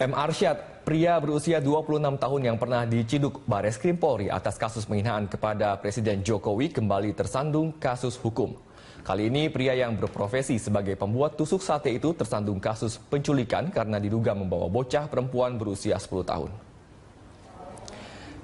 M. Arsyad, pria berusia 26 tahun yang pernah diciduk Bareskrim Polri atas kasus penghinaan kepada Presiden Jokowi kembali tersandung kasus hukum. Kali ini pria yang berprofesi sebagai pembuat tusuk sate itu tersandung kasus penculikan karena diduga membawa bocah perempuan berusia 10 tahun.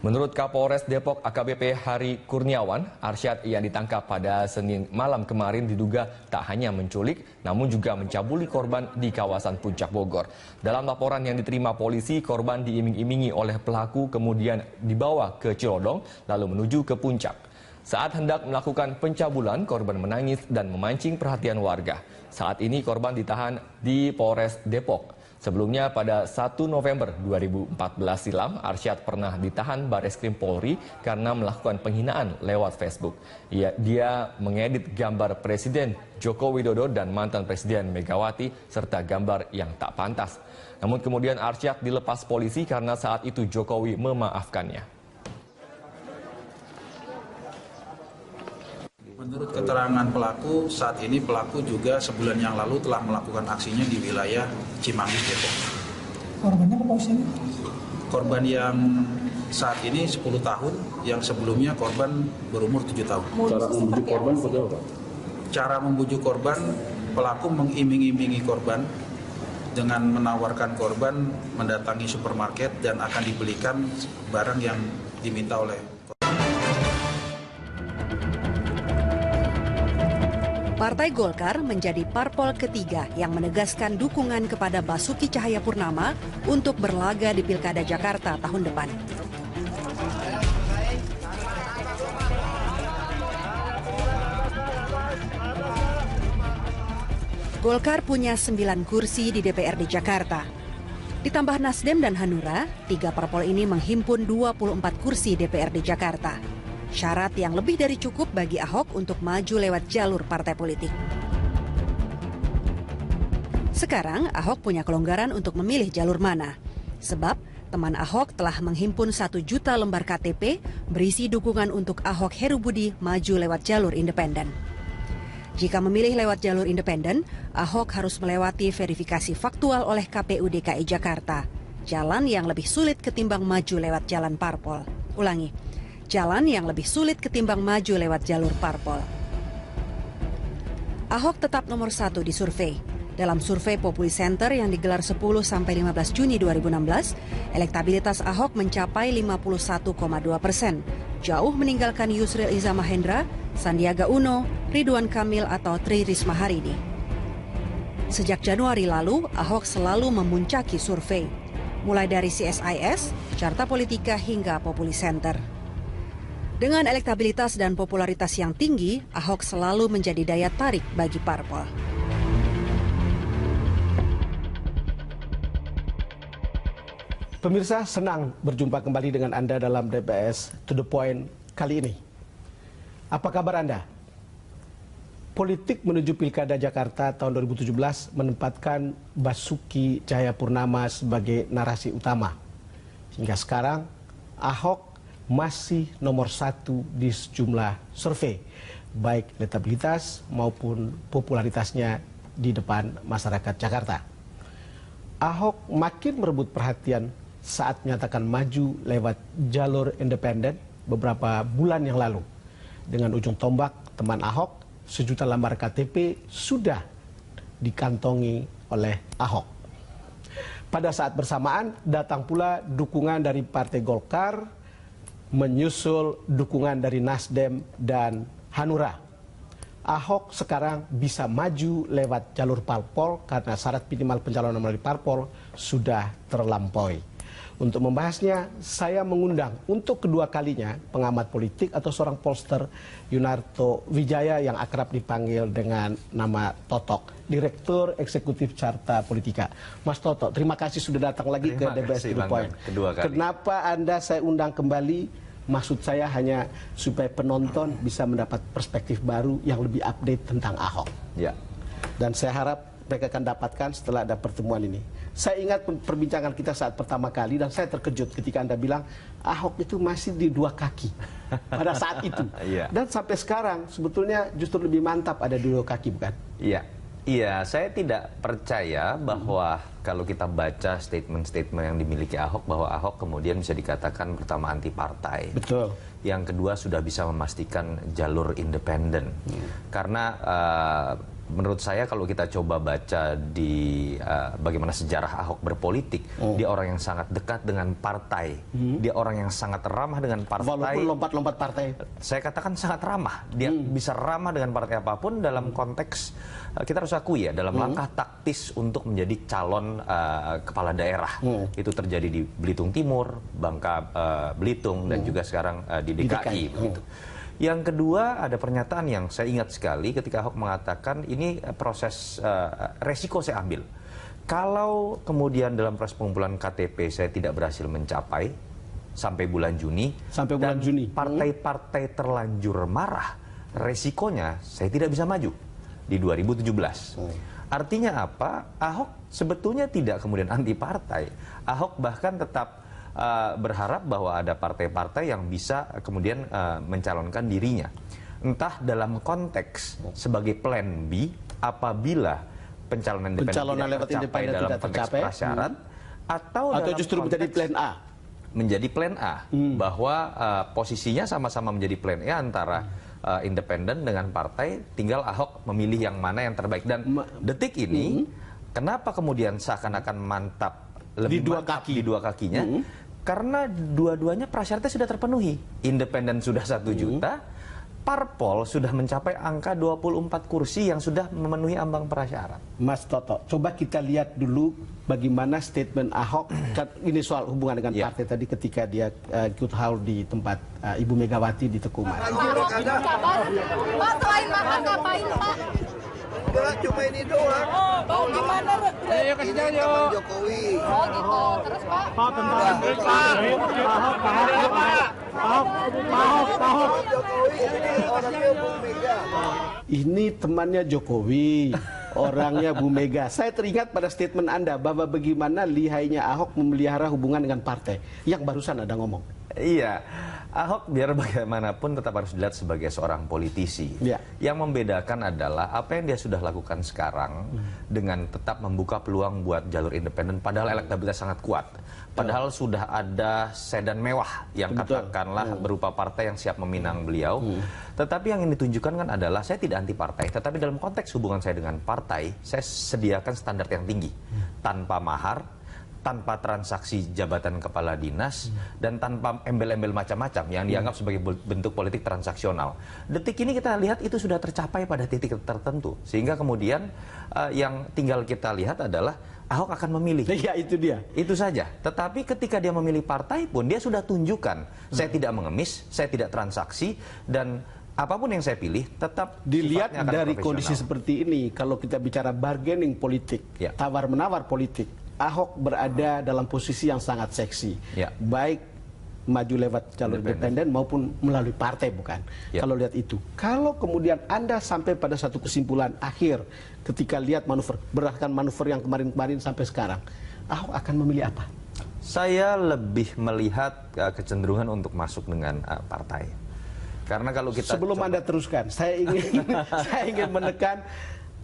Menurut Kapolres Depok AKBP Hari Kurniawan, Arsyad yang ditangkap pada Senin malam kemarin diduga tak hanya menculik, namun juga mencabuli korban di kawasan Puncak Bogor. Dalam laporan yang diterima polisi, korban diiming-imingi oleh pelaku kemudian dibawa ke Cilodong lalu menuju ke Puncak. Saat hendak melakukan pencabulan, korban menangis dan memancing perhatian warga. Saat ini korban ditahan di Polres Depok. Sebelumnya pada 1 November 2014 silam, Arsyad pernah ditahan Bareskrim Polri karena melakukan penghinaan lewat Facebook. Dia mengedit gambar Presiden Joko Widodo dan mantan Presiden Megawati serta gambar yang tak pantas. Namun kemudian Arsyad dilepas polisi karena saat itu Jokowi memaafkannya. Menurut keterangan pelaku, saat ini pelaku juga sebulan yang lalu telah melakukan aksinya di wilayah Cimanggis, Depok. Korbannya apa usianya? Korban yang saat ini 10 tahun, yang sebelumnya korban berumur 7 tahun. Cara membujuk korban seperti apa? Cara membujuk korban, pelaku mengiming-imingi korban dengan menawarkan korban mendatangi supermarket dan akan dibelikan barang yang diminta oleh korban. Partai Golkar menjadi parpol ketiga yang menegaskan dukungan kepada Basuki Cahayapurnama untuk berlaga di Pilkada Jakarta tahun depan. Golkar punya 9 kursi di DPRD Jakarta. Ditambah Nasdem dan Hanura, 3 parpol ini menghimpun 24 kursi DPRD Jakarta. Syarat yang lebih dari cukup bagi Ahok untuk maju lewat jalur partai politik. Sekarang Ahok punya kelonggaran untuk memilih jalur mana. Sebab teman Ahok telah menghimpun 1 juta lembar KTP berisi dukungan untuk Ahok Herubudi maju lewat jalur independen. Jika memilih lewat jalur independen, Ahok harus melewati verifikasi faktual oleh KPU DKI Jakarta. Jalan yang lebih sulit ketimbang maju lewat jalan parpol. Ulangi. Jalan yang lebih sulit ketimbang maju lewat jalur parpol. Ahok tetap nomor 1 di survei. Dalam survei Populi Center yang digelar 10-15 Juni 2016, elektabilitas Ahok mencapai 51,2%, jauh meninggalkan Yusril Iza Mahendra, Sandiaga Uno, Ridwan Kamil atau Tri Risma hari ini. Sejak Januari lalu, Ahok selalu memuncaki survei, mulai dari CSIS, Carta Politika hingga Populi Center. Dengan elektabilitas dan popularitas yang tinggi, Ahok selalu menjadi daya tarik bagi parpol. Pemirsa, senang berjumpa kembali dengan Anda dalam DPS To The Point kali ini. Apa kabar Anda? Politik menuju Pilkada Jakarta tahun 2017 menempatkan Basuki Cahayapurnama sebagai narasi utama. Hingga sekarang, Ahok masih nomor 1 di sejumlah survei, baik elektabilitas maupun popularitasnya di depan masyarakat Jakarta. Ahok makin merebut perhatian saat menyatakan maju lewat jalur independen beberapa bulan yang lalu. Dengan ujung tombak teman Ahok, 1 juta lembar KTP sudah dikantongi oleh Ahok. Pada saat bersamaan datang pula dukungan dari Partai Golkar, menyusul dukungan dari Nasdem dan Hanura. Ahok sekarang bisa maju lewat jalur parpol karena syarat minimal pencalonan melalui parpol sudah terlampaui. Untuk membahasnya, saya mengundang untuk kedua kalinya pengamat politik atau seorang pollster Yunarto Wijaya yang akrab dipanggil dengan nama Totok, Direktur Eksekutif Carta Politika. Mas Toto, terima kasih sudah datang lagi ke DBS To The Point. Kenapa Anda saya undang kembali? Maksud saya hanya supaya penonton bisa mendapat perspektif baru yang lebih update tentang Ahok. Ya. Dan saya harap mereka akan dapatkan setelah ada pertemuan ini. Saya ingat perbincangan kita saat pertama kali dan saya terkejut ketika Anda bilang Ahok itu masih di 2 kaki pada saat itu. Dan sampai sekarang sebetulnya justru lebih mantap ada di 2 kaki, bukan? Iya. Iya, saya tidak percaya bahwa kalau kita baca statement-statement yang dimiliki Ahok, bahwa Ahok kemudian bisa dikatakan pertama anti partai. Betul. Yang kedua sudah bisa memastikan jalur independen. Karena menurut saya kalau kita coba baca di bagaimana sejarah Ahok berpolitik, dia orang yang sangat dekat dengan partai, dia orang yang sangat ramah dengan partai. Walaupun lompat-lompat partai. Saya katakan sangat ramah, dia bisa ramah dengan partai apapun dalam konteks kita harus akui ya, dalam langkah taktis untuk menjadi calon kepala daerah. Itu terjadi di Belitung Timur, Bangka Belitung, dan juga sekarang di DKI. Begitu. Yang kedua, ada pernyataan yang saya ingat sekali ketika Ahok mengatakan ini proses resiko saya ambil. Kalau kemudian dalam proses pengumpulan KTP saya tidak berhasil mencapai sampai bulan Juni, dan partai-partai terlanjur marah, resikonya saya tidak bisa maju di 2017. Artinya apa? Ahok sebetulnya tidak kemudian anti partai. Ahok bahkan tetap berharap bahwa ada partai-partai yang bisa kemudian mencalonkan dirinya. Entah dalam konteks sebagai plan B apabila pencalonan independen tidak tercapai dalam konteks prasyarat, atau justru menjadi plan A. Menjadi plan A, bahwa posisinya sama-sama menjadi plan A antara independen dengan partai, tinggal Ahok memilih yang mana yang terbaik. Dan detik ini, kenapa kemudian seakan-akan mantap, lebih mantap di dua kakinya? Karena dua-duanya prasyaratnya sudah terpenuhi. Independen sudah 1 juta, parpol sudah mencapai angka 24 kursi yang sudah memenuhi ambang prasyarat. Mas Toto, coba kita lihat dulu bagaimana statement Ahok, ini soal hubungan dengan partai tadi ketika dia ikut haul di tempat Ibu Megawati di Teguh Umar. Pak, selain makan ngapain, Pak? Cuma ini doang. Oh, gimana? Ini teman Jokowi. Oh, gitu. Terus, Pak? Pak, Jokowi ini orangnya Bu Mega. Ini temannya Jokowi, orangnya Bu Mega. Saya teringat pada statement Anda bahwa bagaimana lihainya Ahok memelihara hubungan dengan partai. Yang barusan Anda ngomong. Iya, Ahok biar bagaimanapun tetap harus dilihat sebagai seorang politisi. Ya. Yang membedakan adalah apa yang dia sudah lakukan sekarang dengan tetap membuka peluang buat jalur independen, padahal elektabilitas sangat kuat. Padahal sudah ada sedan mewah yang katakanlah berupa partai yang siap meminang beliau. Tetapi yang ini ditunjukkan kan adalah saya tidak anti partai, tetapi dalam konteks hubungan saya dengan partai, saya sediakan standar yang tinggi. Tanpa mahar, tanpa transaksi jabatan kepala dinas, dan tanpa embel-embel macam-macam yang dianggap sebagai bentuk politik transaksional. Detik ini kita lihat itu sudah tercapai pada titik tertentu. Sehingga kemudian yang tinggal kita lihat adalah Ahok akan memilih. Ya, itu dia. Itu saja. Tetapi ketika dia memilih partai pun, dia sudah tunjukkan, saya tidak mengemis, saya tidak transaksi, dan apapun yang saya pilih tetap dilihat dari kondisi seperti ini. Kalau kita bicara bargaining politik, tawar-menawar politik, Ahok berada dalam posisi yang sangat seksi, baik maju lewat jalur independen maupun melalui partai, bukan? Kalau lihat itu, kalau kemudian Anda sampai pada satu kesimpulan akhir ketika lihat manuver, berdasarkan manuver yang kemarin-kemarin sampai sekarang, Ahok akan memilih apa? Saya lebih melihat kecenderungan untuk masuk dengan partai. Karena kalau kita sebelum Anda teruskan, saya ingin menekan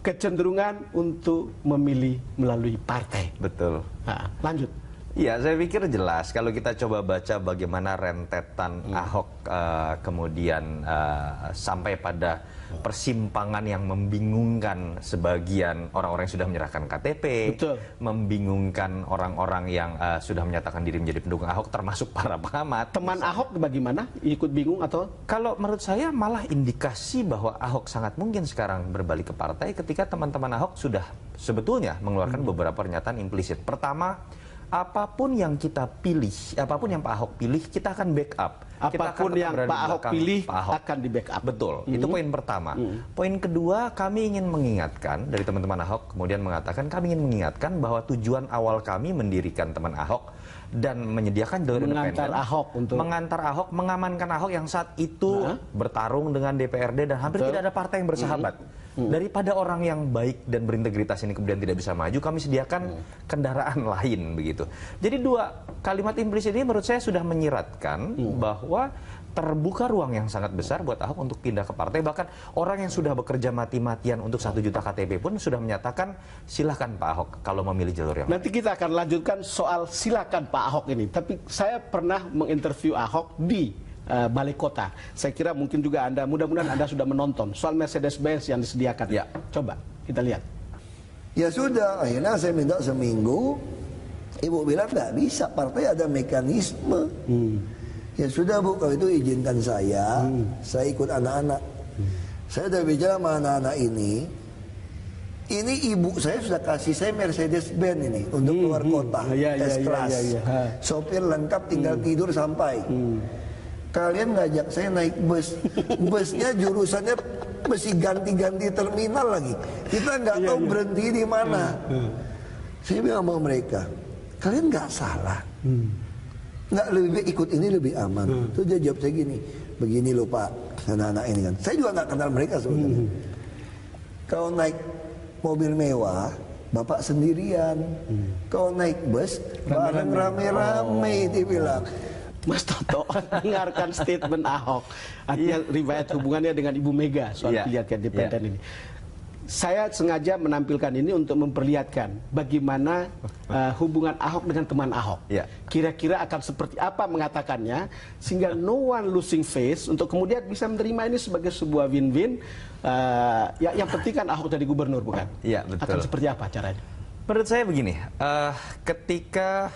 kecenderungan untuk memilih melalui partai. Betul. Nah, lanjut. Ya, saya pikir jelas kalau kita coba baca bagaimana rentetan Ahok kemudian sampai pada persimpangan yang membingungkan sebagian orang-orang yang sudah menyerahkan KTP, membingungkan orang-orang yang sudah menyatakan diri menjadi pendukung Ahok, termasuk para pengamat. Teman Ahok bagaimana? Ikut bingung atau? Kalau menurut saya malah indikasi bahwa Ahok sangat mungkin sekarang berbalik ke partai ketika teman-teman Ahok sudah sebetulnya mengeluarkan beberapa pernyataan implisit. Pertama, apapun yang kita pilih, apapun yang Pak Ahok pilih, kita akan backup. Apapun yang Pak Ahok pilih akan di backup. Betul, itu poin pertama. Poin kedua, kami ingin mengingatkan, dari teman-teman Ahok kemudian mengatakan, kami ingin mengingatkan bahwa tujuan awal kami mendirikan teman Ahok dan menyediakan jalur independen, mengantar Ahok, mengamankan Ahok yang saat itu bertarung dengan DPRD dan hampir tidak ada partai yang bersahabat. Daripada orang yang baik dan berintegritas ini kemudian tidak bisa maju, kami sediakan kendaraan lain begitu. Jadi dua kalimat implisit ini menurut saya sudah menyiratkan bahwa bahwa terbuka ruang yang sangat besar buat Ahok untuk pindah ke partai. Bahkan orang yang sudah bekerja mati-matian untuk 1 juta KTP pun sudah menyatakan silakan Pak Ahok kalau memilih jalur yang Nanti kita akan lanjutkan soal silakan Pak Ahok ini. Tapi saya pernah menginterview Ahok di Balai Kota. Saya kira mungkin juga Anda, mudah-mudahan Anda sudah menonton soal Mercedes-Benz yang disediakan. Ya. Coba kita lihat. Ya sudah, akhirnya saya minta seminggu. Ibu bilang nggak bisa, partai ada mekanisme. Ya sudah Bu, kalau itu izinkan saya ikut anak-anak. Saya udah bicara sama anak-anak ini ibu saya sudah kasih saya Mercedes-Benz ini untuk keluar kota, S-Class. Sopir lengkap, tinggal tidur sampai. Kalian ngajak saya naik bus, busnya jurusannya mesti ganti-ganti terminal lagi. Kita nggak tahu berhenti di mana. Saya bilang sama mereka, kalian nggak salah. Nggak lebih baik ikut ini lebih aman. Terus dia jawab saya gini, begini loh Pak, anak-anak ini kan. Saya juga nggak kenal mereka sebenarnya. Kalau naik mobil mewah, Bapak sendirian. Kalau naik bus, bareng rame-rame, dia bilang. Mas Toto dengarkan statement Ahok, artinya riwayat hubungannya dengan Ibu Mega soal pilihan independen ini. Saya sengaja menampilkan ini untuk memperlihatkan bagaimana hubungan Ahok dengan teman Ahok. Kira-kira akan seperti apa mengatakannya, sehingga no one losing face untuk kemudian bisa menerima ini sebagai sebuah win-win. Yang penting kan Ahok jadi gubernur, bukan? Iya, betul. Akan seperti apa caranya? Menurut saya begini, ketika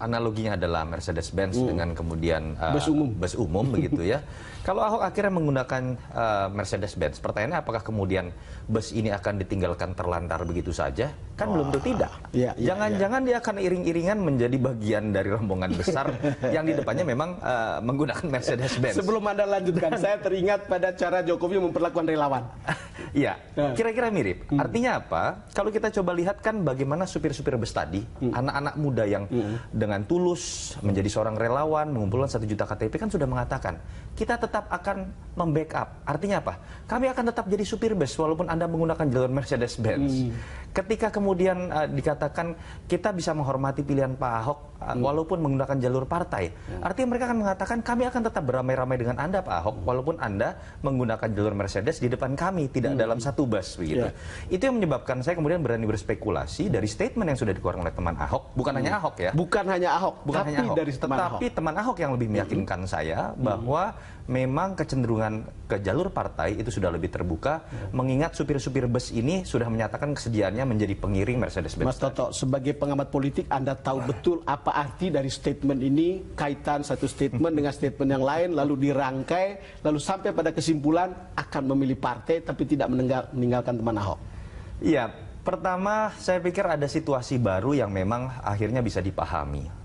analoginya adalah Mercedes-Benz dengan kemudian bus umum begitu ya. Kalau Ahok akhirnya menggunakan Mercedes-Benz, pertanyaannya apakah kemudian bus ini akan ditinggalkan terlantar begitu saja? Kan belum tentu tidak. Jangan-jangan dia akan iring-iringan menjadi bagian dari rombongan besar yang di depannya memang menggunakan Mercedes-Benz. Sebelum Anda lanjutkan, saya teringat pada cara Jokowi memperlakukan relawan. Iya, kira-kira mirip. Artinya apa? Kalau kita coba lihat kan bagaimana supir-supir bus tadi, anak-anak muda yang dengan tulus menjadi seorang relawan, mengumpulkan 1 juta KTP kan sudah mengatakan, kita tetap akan membackup. Artinya apa? Kami akan tetap jadi supir bus walaupun Anda menggunakan jalur Mercedes-Benz. Ketika kemudian dikatakan kita bisa menghormati pilihan Pak Ahok walaupun menggunakan jalur partai, artinya mereka akan mengatakan kami akan tetap beramai-ramai dengan Anda Pak Ahok walaupun Anda menggunakan jalur Mercedes di depan kami, tidak dalam satu bus begitu. Itu yang menyebabkan saya kemudian berani berspekulasi dari statement yang sudah dikeluarkan oleh teman Ahok, bukan hanya Ahok ya. Bukan hanya Ahok, bukan hanya Ahok, dari tetapi teman Ahok yang lebih meyakinkan saya bahwa memang kecenderungan ke jalur partai itu sudah lebih terbuka, mengingat supir-supir bus ini sudah menyatakan kesediaannya menjadi pengiring Mercedes-Benz. Mas Toto, sebagai pengamat politik, Anda tahu betul apa arti dari statement ini, kaitan satu statement dengan statement yang lain, lalu dirangkai, lalu sampai pada kesimpulan akan memilih partai tapi tidak meninggalkan teman Ahok. Iya, pertama saya pikir ada situasi baru yang memang akhirnya bisa dipahami.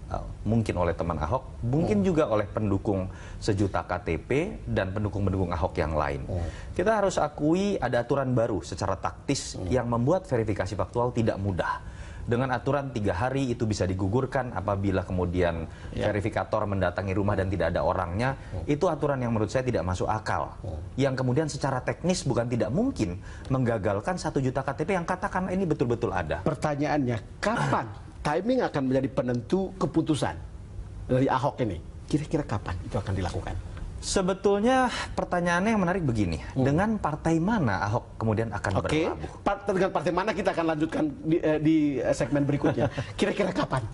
Mungkin oleh teman Ahok, mungkin juga oleh pendukung 1 juta KTP dan pendukung-pendukung Ahok yang lain. Kita harus akui ada aturan baru secara taktis yang membuat verifikasi faktual tidak mudah. Dengan aturan 3 hari itu bisa digugurkan apabila kemudian verifikator mendatangi rumah dan tidak ada orangnya. Itu aturan yang menurut saya tidak masuk akal. Yang kemudian secara teknis bukan tidak mungkin menggagalkan 1 juta KTP yang katakan ini betul-betul ada. Pertanyaannya, kapan timing akan menjadi penentu keputusan dari Ahok ini? Kira-kira kapan itu akan dilakukan? Sebetulnya pertanyaannya yang menarik begini, dengan partai mana Ahok kemudian akan berlabuh? Dengan partai mana kita akan lanjutkan di segmen berikutnya. Kira-kira kapan?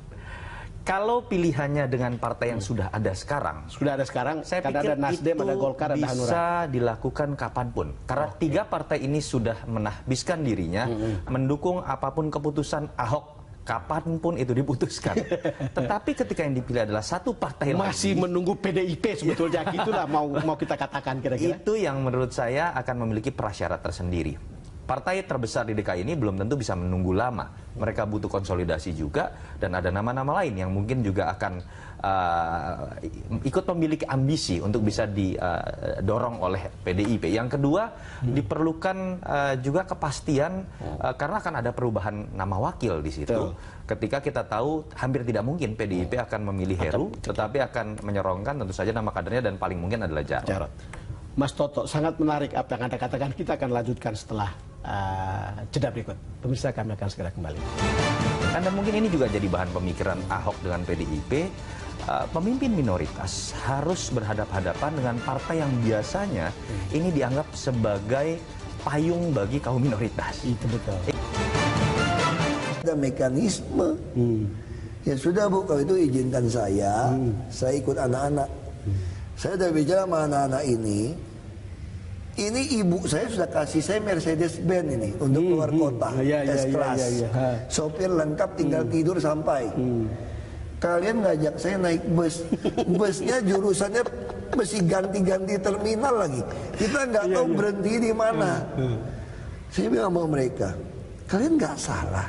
Kalau pilihannya dengan partai yang sudah ada sekarang, saya pikir ada Nasdem, itu ada Golkar, ada Hanura. bisa dilakukan kapanpun. Karena 3 partai ini sudah menahbiskan dirinya mendukung apapun keputusan Ahok kapanpun itu diputuskan. Tetapi ketika yang dipilih adalah satu partai masih lagi, menunggu PDIP sebetulnya, gitulah mau kita katakan kira-kira. Itu yang menurut saya akan memiliki prasyarat tersendiri. Partai terbesar di DKI ini belum tentu bisa menunggu lama. Mereka butuh konsolidasi juga, dan ada nama-nama lain yang mungkin juga akan ikut memiliki ambisi untuk bisa didorong oleh PDIP. Yang kedua, diperlukan juga kepastian karena akan ada perubahan nama wakil di situ. Ketika kita tahu hampir tidak mungkin PDIP akan memilih Heru, tetapi akan menyorongkan tentu saja nama kadernya dan paling mungkin adalah Jarod. Mas Toto, sangat menarik apa yang Anda katakan. Kita akan lanjutkan setelah jeda berikut. Pemirsa, kami akan segera kembali. Dan mungkin ini juga jadi bahan pemikiran Ahok dengan PDIP. pemimpin minoritas harus berhadapan-hadapan dengan partai yang biasanya ini dianggap sebagai payung bagi kaum minoritas. Itu betul. Ada mekanisme. Ya sudah Bu, kalau itu izinkan saya ikut anak-anak. Saya sudah bicara sama anak-anak ini ibu saya sudah kasih saya Mercedes-Benz ini untuk keluar kota, S-Class. Sopir lengkap, tinggal tidur sampai. Kalian ngajak saya naik bus, busnya jurusannya mesti ganti-ganti terminal lagi. Kita nggak tahu berhenti di mana. Saya bilang sama mereka, kalian nggak salah.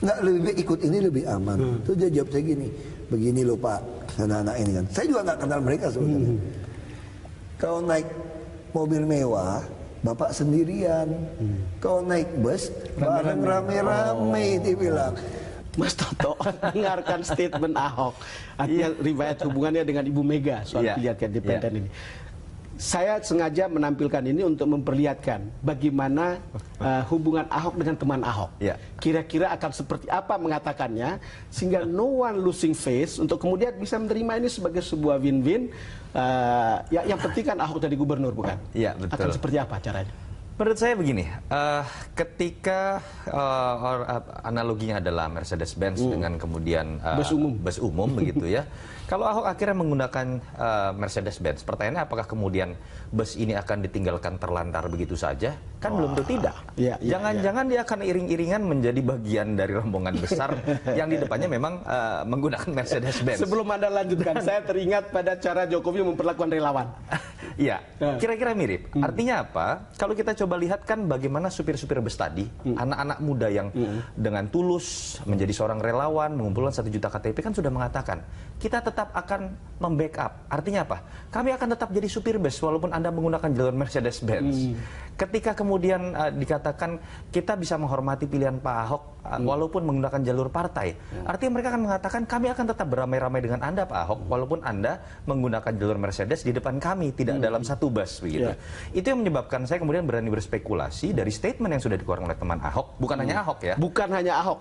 Nggak lebih baik ikut ini lebih aman. Terus dia jawab saya gini, begini loh Pak, anak-anak ini kan. Saya juga nggak kenal mereka sebenarnya. Kalau naik mobil mewah, Bapak sendirian. Kalau naik bus, bareng rame-rame, dia bilang. Mas Toto dengarkan statement Ahok, artinya riwayat hubungannya dengan Ibu Mega soal pilihan independen ini. Saya sengaja menampilkan ini untuk memperlihatkan bagaimana hubungan Ahok dengan teman Ahok. Kira-kira akan seperti apa mengatakannya, sehingga no one losing face untuk kemudian bisa menerima ini sebagai sebuah win-win. Yang penting kan Ahok jadi gubernur, bukan? Iya, betul. Akan seperti apa caranya? Menurut saya begini, ketika analoginya adalah Mercedes-Benz dengan kemudian bus umum begitu ya. Kalau Ahok akhirnya menggunakan Mercedes-Benz, pertanyaannya apakah kemudian bus ini akan ditinggalkan terlantar begitu saja? Kan belum tentu tidak. Jangan-jangan dia akan iring-iringan menjadi bagian dari rombongan besar yang di depannya memang menggunakan Mercedes-Benz. Sebelum Anda lanjutkan, saya teringat pada cara Jokowi memperlakukan relawan. Iya, kira-kira mirip. Artinya apa? Kalau kita coba lihat kan bagaimana supir-supir bus tadi, anak-anak muda yang dengan tulus menjadi seorang relawan, mengumpulkan 1 juta KTP kan sudah mengatakan, kita tetap akan membackup. Artinya apa? Kami akan tetap jadi supir bus walaupun Anda menggunakan jalur Mercedes-Benz. Ketika kemudian dikatakan kita bisa menghormati pilihan Pak Ahok walaupun menggunakan jalur partai, artinya mereka akan mengatakan kami akan tetap beramai-ramai dengan Anda Pak Ahok walaupun Anda menggunakan jalur Mercedes di depan kami, tidak dalam satu bus begitu. Itu yang menyebabkan saya kemudian berani berspekulasi dari statement yang sudah dikeluarkan oleh teman Ahok, bukan hanya Ahok ya. Bukan hanya Ahok,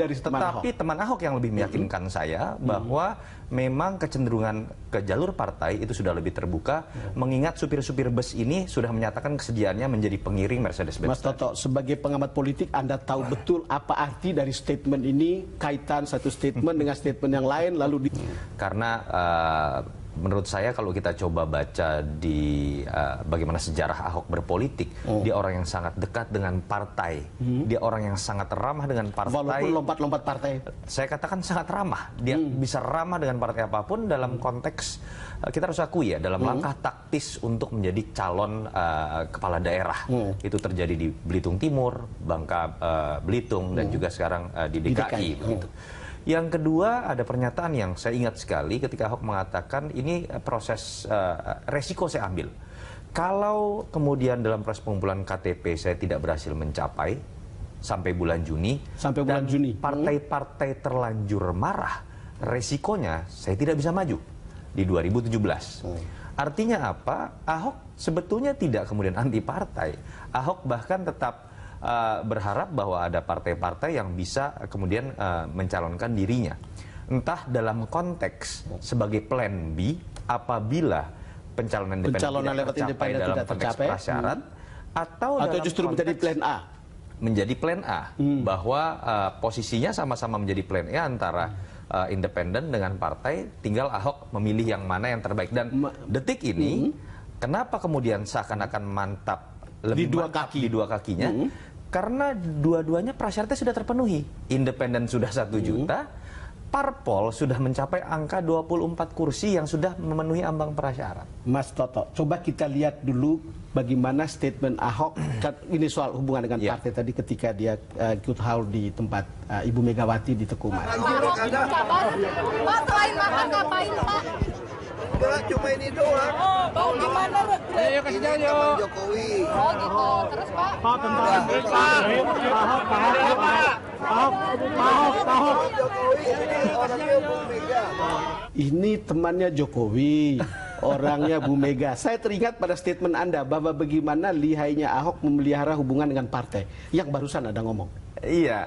dari tetapi teman Ahok yang lebih meyakinkan saya bahwa memang kecenderungan ke jalur partai itu sudah lebih terbuka, mengingat supir-supir bus ini sudah menyatakan kesediaannya menjadi pengiring Mercedes-Benz. Mas Toto, sebagai pengamat politik, Anda tahu betul apa arti dari statement ini, kaitan satu statement dengan statement yang lain, lalu Karena menurut saya kalau kita coba baca di bagaimana sejarah Ahok berpolitik, dia orang yang sangat dekat dengan partai, dia orang yang sangat ramah dengan partai. Walaupun lompat-lompat partai. Saya katakan sangat ramah. Dia bisa ramah dengan partai apapun dalam konteks kita harus akui ya, dalam langkah taktis untuk menjadi calon kepala daerah. Itu terjadi di Belitung Timur, Bangka Belitung, dan juga sekarang di DKI. Begitu. Yang kedua, ada pernyataan yang saya ingat sekali ketika Ahok mengatakan ini proses resiko saya ambil. Kalau kemudian dalam proses pengumpulan KTP saya tidak berhasil mencapai sampai bulan Juni, partai-partai terlanjur marah, resikonya saya tidak bisa maju di 2017. Artinya apa? Ahok sebetulnya tidak kemudian anti partai. Ahok bahkan tetap berharap bahwa ada partai-partai yang bisa kemudian mencalonkan dirinya. Entah dalam konteks sebagai plan B apabila pencalonan independen tidak tercapai dalam konteks prasyarat, atau justru menjadi plan A. Menjadi plan A, bahwa posisinya sama-sama menjadi plan A antara independen dengan partai, tinggal Ahok memilih yang mana yang terbaik. Dan detik ini, kenapa kemudian seakan-akan lebih mantap di dua kakinya? Karena dua-duanya prasyaratnya sudah terpenuhi. Independen sudah 1 juta, parpol sudah mencapai angka 24 kursi yang sudah memenuhi ambang prasyarat. Mas Toto, coba kita lihat dulu bagaimana statement Ahok, ini soal hubungan dengan partai tadi ketika dia ikut haul di tempat Ibu Megawati di Teguman. Pak selain makan ngapain Pak? Enggak, cuma ini doang. Oh, gimana? Ayo kasih jalan yuk. Jokowi. Oh gitu. Terus Pak? Pak, tentang Ahok. Jokowi ini orangnya Bu Mega. Ini temannya Jokowi, orangnya Bu Mega. Saya teringat pada statement Anda bahwa bagaimana lihainya Ahok memelihara hubungan dengan partai. Yang barusan Anda ngomong. Iya,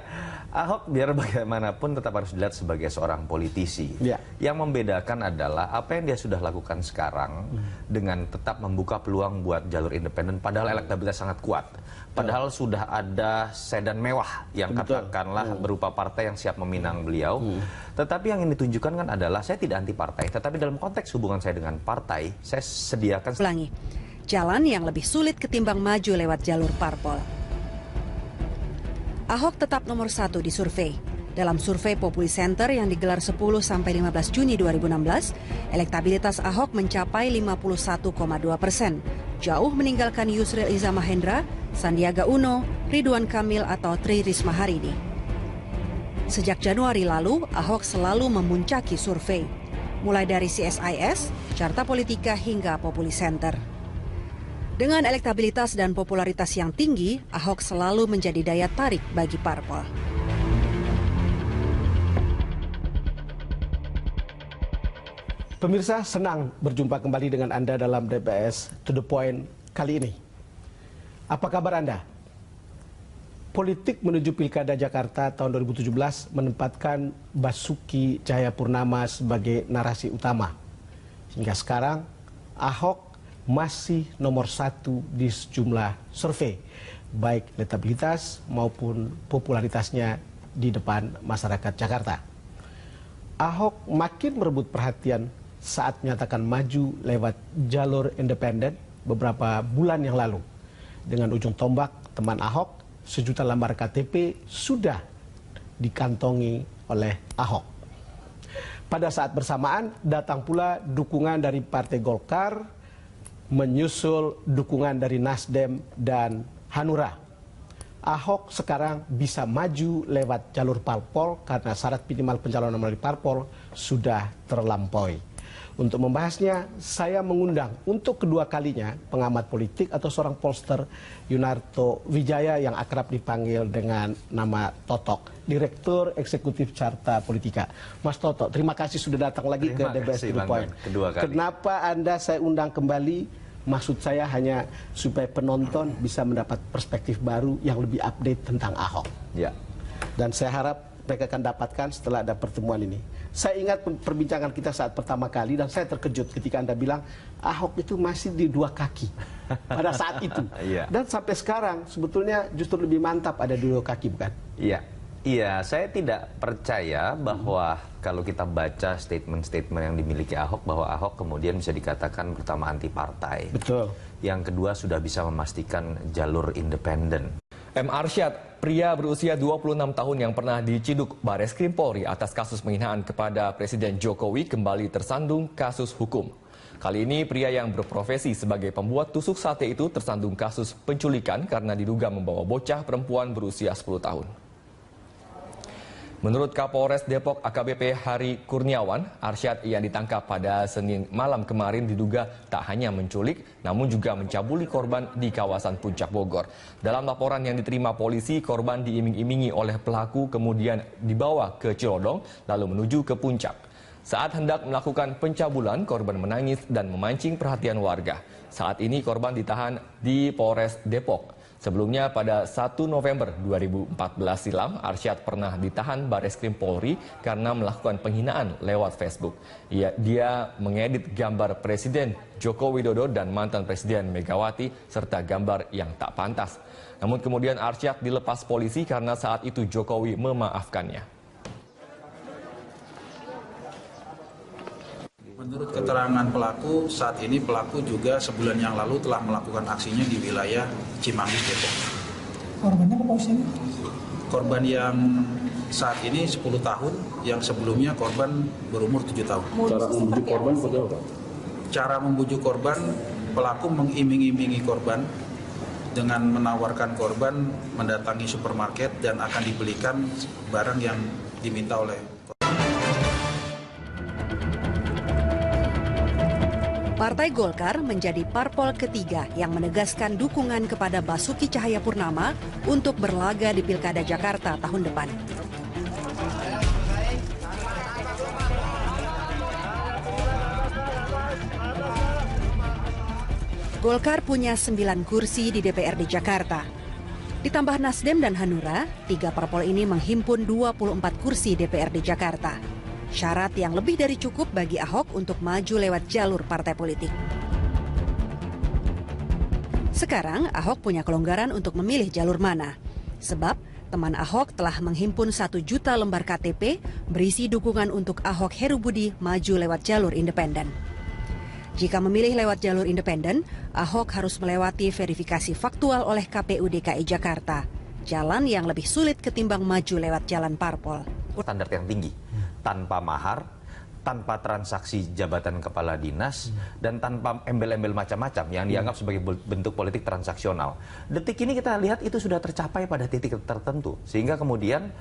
Ahok biar bagaimanapun tetap harus dilihat sebagai seorang politisi. Ya. Yang membedakan adalah apa yang dia sudah lakukan sekarang dengan tetap membuka peluang buat jalur independen, padahal elektabilitas sangat kuat. Padahal sudah ada sedan mewah yang katakanlah berupa partai yang siap meminang beliau. Tetapi yang ini ditunjukkan kan adalah saya tidak anti partai, tetapi dalam konteks hubungan saya dengan partai, saya sediakan Ulangi, jalan yang lebih sulit ketimbang maju lewat jalur parpol. Ahok tetap nomor 1 di survei. Dalam survei Populi Center yang digelar 10-15 Juni 2016, elektabilitas Ahok mencapai 51,2%, jauh meninggalkan Yusril Iza Mahendra, Sandiaga Uno, Ridwan Kamil atau Tri Risma hari ini. Sejak Januari lalu, Ahok selalu memuncaki survei, mulai dari CSIS, Carta Politika hingga Populi Center. Dengan elektabilitas dan popularitas yang tinggi, Ahok selalu menjadi daya tarik bagi parpol. Pemirsa, senang berjumpa kembali dengan Anda dalam DPS To The Point kali ini. Apa kabar Anda? Politik menuju Pilkada Jakarta tahun 2017 menempatkan Basuki Cahayapurnama sebagai narasi utama. Hingga sekarang, Ahok masih nomor 1 di sejumlah survei, baik elektabilitas maupun popularitasnya di depan masyarakat Jakarta. Ahok makin merebut perhatian saat menyatakan maju lewat jalur independen beberapa bulan yang lalu. Dengan ujung tombak teman Ahok, 1 juta lembar KTP sudah dikantongi oleh Ahok. Pada saat bersamaan datang pula dukungan dari Partai Golkar, menyusul dukungan dari Nasdem dan Hanura. Ahok sekarang bisa maju lewat jalur parpol karena syarat minimal pencalonan melalui parpol sudah terlampaui. Untuk membahasnya, saya mengundang untuk kedua kalinya pengamat politik atau seorang pollster, Yunarto Wijaya yang akrab dipanggil dengan nama Totok, Direktur Eksekutif Carta Politika. Mas Toto, terima kasih sudah datang lagi ke DBS To The Point. Kedua kali. Kenapa Anda saya undang kembali? Maksud saya hanya supaya penonton bisa mendapat perspektif baru yang lebih update tentang Ahok. Ya. Dan saya harap mereka akan dapatkan setelah ada pertemuan ini. Saya ingat perbincangan kita saat pertama kali dan saya terkejut ketika Anda bilang Ahok itu masih di 2 kaki pada saat itu. Dan sampai sekarang sebetulnya justru lebih mantap ada di 2 kaki, bukan? Iya. Iya, saya tidak percaya bahwa kalau kita baca statement-statement yang dimiliki Ahok, bahwa Ahok kemudian bisa dikatakan pertama anti partai. Betul. Yang kedua sudah bisa memastikan jalur independen. M. Arsyad, pria berusia 26 tahun yang pernah diciduk Bareskrim Polri atas kasus penghinaan kepada Presiden Jokowi kembali tersandung kasus hukum. Kali ini pria yang berprofesi sebagai pembuat tusuk sate itu tersandung kasus penculikan karena diduga membawa bocah perempuan berusia 10 tahun. Menurut Kapolres Depok AKBP Hari Kurniawan, Arsyad yang ditangkap pada Senin malam kemarin diduga tak hanya menculik, namun juga mencabuli korban di kawasan Puncak Bogor. Dalam laporan yang diterima polisi, korban diiming-imingi oleh pelaku kemudian dibawa ke Cilodong, lalu menuju ke Puncak. Saat hendak melakukan pencabulan, korban menangis dan memancing perhatian warga. Saat ini korban ditahan di Polres Depok. Sebelumnya pada 1 November 2014 silam, Arsyad pernah ditahan Bareskrim Polri karena melakukan penghinaan lewat Facebook. Dia mengedit gambar Presiden Joko Widodo dan mantan Presiden Megawati serta gambar yang tak pantas. Namun kemudian Arsyad dilepas polisi karena saat itu Jokowi memaafkannya. Menurut keterangan pelaku, saat ini pelaku juga sebulan yang lalu telah melakukan aksinya di wilayah Cimanggis, Depok. Korbannya apa usianya? Korban yang saat ini 10 tahun, yang sebelumnya korban berumur 7 tahun. Cara membujuk korban seperti apa? Cara membujuk korban, pelaku mengiming-imingi korban dengan menawarkan korban mendatangi supermarket dan akan dibelikan barang yang diminta oleh korban. Partai Golkar menjadi parpol ketiga yang menegaskan dukungan kepada Basuki Cahayapurnama untuk berlaga di Pilkada Jakarta tahun depan. Golkar punya 9 kursi di DPRD Jakarta. Ditambah Nasdem dan Hanura, 3 parpol ini menghimpun 24 kursi DPRD Jakarta. Syarat yang lebih dari cukup bagi Ahok untuk maju lewat jalur partai politik. Sekarang Ahok punya kelonggaran untuk memilih jalur mana. Sebab teman Ahok telah menghimpun 1 juta lembar KTP berisi dukungan untuk Ahok Herubudi maju lewat jalur independen. Jika memilih lewat jalur independen, Ahok harus melewati verifikasi faktual oleh KPU DKI Jakarta. Jalan yang lebih sulit ketimbang maju lewat jalan parpol. Standar yang tinggi, tanpa mahar, tanpa transaksi jabatan kepala dinas, dan tanpa embel-embel macam-macam yang dianggap sebagai bentuk politik transaksional. Detik ini kita lihat itu sudah tercapai pada titik tertentu. Sehingga kemudian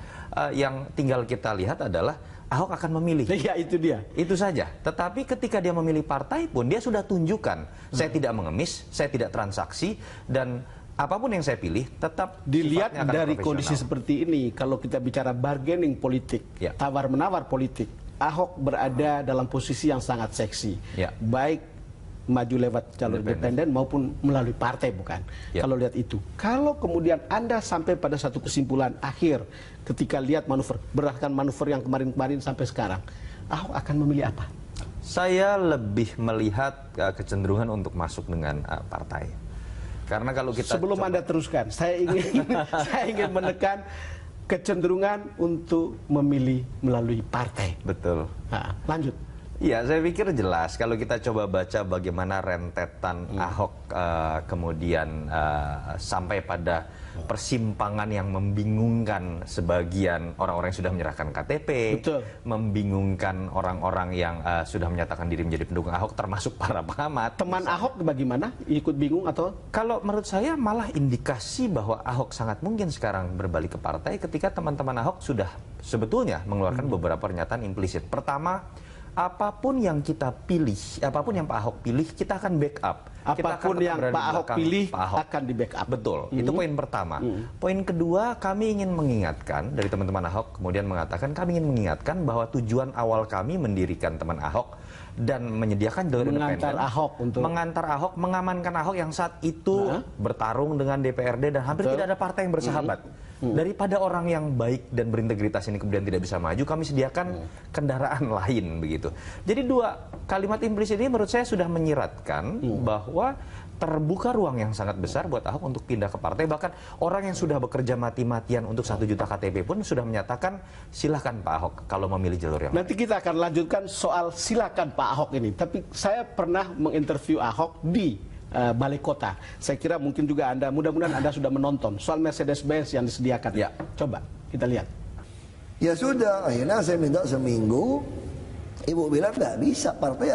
yang tinggal kita lihat adalah Ahok akan memilih. Ya, itu dia. Itu saja. Tetapi ketika dia memilih partai pun, dia sudah tunjukkan, saya tidak mengemis, saya tidak transaksi, dan apapun yang saya pilih tetap dilihat dari profesional. kondisi seperti ini. Kalau kita bicara bargaining politik, Ya. tawar-menawar politik, Ahok berada dalam posisi yang sangat seksi. Ya. Baik maju lewat jalur independen maupun melalui partai, bukan? Ya. Kalau lihat itu. Kalau kemudian Anda sampai pada satu kesimpulan akhir ketika lihat manuver, berdasarkan manuver yang kemarin-kemarin sampai sekarang, Ahok akan memilih apa? Saya lebih melihat kecenderungan untuk masuk dengan partai. Karena kalau kita sebelum Anda teruskan, saya ingin menekan kecenderungan untuk memilih melalui partai. Betul. Nah, lanjut. Ya, saya pikir jelas kalau kita coba baca bagaimana rentetan Ahok kemudian sampai pada persimpangan yang membingungkan sebagian orang-orang yang sudah menyerahkan KTP, Betul. membingungkan orang-orang yang sudah menyatakan diri menjadi pendukung Ahok, termasuk para pengamat. Teman Ahok bagaimana? Ikut bingung atau? Kalau menurut saya malah indikasi bahwa Ahok sangat mungkin sekarang berbalik ke partai ketika teman-teman Ahok sudah sebetulnya mengeluarkan beberapa pernyataan implisit. Pertama, apapun yang kita pilih, apapun yang Pak Ahok pilih, kita akan backup. Apapun yang Pak Ahok pilih akan di backup. Betul, itu poin pertama. Poin kedua, kami ingin mengingatkan, dari teman-teman Ahok kemudian mengatakan, kami ingin mengingatkan bahwa tujuan awal kami mendirikan teman Ahok dan menyediakan jalur independen, mengantar Ahok, mengamankan Ahok yang saat itu bertarung dengan DPRD dan hampir tidak ada partai yang bersahabat. Daripada orang yang baik dan berintegritas ini kemudian tidak bisa maju, kami sediakan kendaraan lain begitu. Jadi 2 kalimat implisit ini menurut saya sudah menyiratkan bahwa terbuka ruang yang sangat besar buat Ahok untuk pindah ke partai. Bahkan orang yang sudah bekerja mati-matian untuk 1 juta KTP pun sudah menyatakan silahkan Pak Ahok kalau memilih jalur yang Nanti kita akan lanjutkan soal silakan Pak Ahok ini. Tapi saya pernah menginterview Ahok di Balai Kota. Saya kira mungkin juga Anda, mudah-mudahan Anda sudah menonton soal Mercedes-Benz yang disediakan. Ya. Coba kita lihat. Ya sudah, akhirnya saya minta seminggu. Ibu bilang nggak bisa, partai